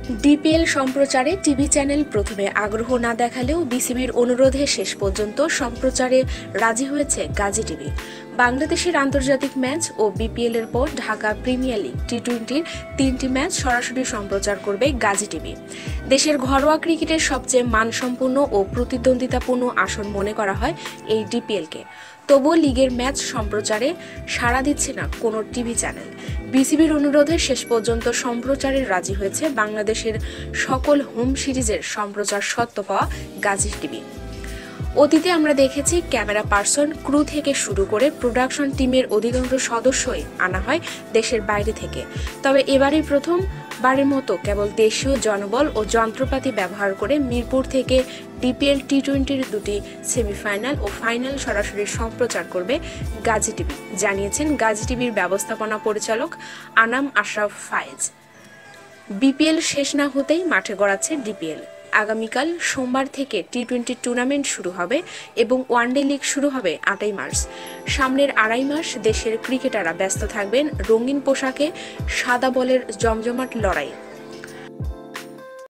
DPL সম্প্রচারে TV channel প্রথমে আগ্রহ না দেখালেও বিসিবির অনুরোধে শেষ পর্যন্ত সম্প্রচারে রাজি হয়েছে গাজী টিভি। বাংলাদেশের আন্তর্জাতিক ম্যাচ ও বিপিএল এর পর ঢাকা প্রিমিয়ার লিগ টি-20-র 3টি ম্যাচ সরাসরি সম্প্রচার করবে গাজী টিভি। দেশের ঘরোয়া ক্রিকেটের সবচেয়ে মানসম্পন্ন ও প্রতিদ্বন্দ্বিতাপূর্ণ আসন মনে করা হয় এই ডিপিএলকে। তবুও লিগের ম্যাচ সম্প্রচারে সাড়া দিচ্ছে না কোনো টিভি চ্যানেল। বিসিবির অনুরোধে শেষ পর্যন্ত সম্প্রচারে রাজি হয়েছে বাংলাদেশের সকল হোম সিরিজের সম্প্রচার সত্ত্ব পাওয়া গাজী টিভি। অতীতে আমরা দেখেছি ক্যামেরা পার্সন, ক্রু থেকে শুরু করে প্রোডাকশন টিমের অধিকাংশ সদস্যই আনা হয় দেশের বাইরে থেকে। তবে এবারই প্রথমবারের মতো কেবল দেশীয় জনবল ও যন্ত্রপাতি ব্যবহার করে মিরপুর থেকে ডিপিএল টি-20-র 2টি সেমিফাইনাল ও ফাইনাল সরাসরি সম্প্রচার করবে গাজী টিভি, জানিয়েছেন গাজী টিভির ব্যবস্থাপনা পরিচালক আনাম আশরাফ ফায়েজ। বিপিএল শেষ না হতেই মাঠে গড়াচ্ছে ডিপিএল। আগামীকাল সোমবার থেকে টি-20 টুর্নামেন্ট শুরু হবে এবং ওয়ানডে লিগ শুরু হবে 8ই মার্চ। সামনের 2.5 মাস দেশের ক্রিকেটাররা ব্যস্ত থাকবেন রঙিন পোশাকে সাদা বলের জমজমাট লড়াই।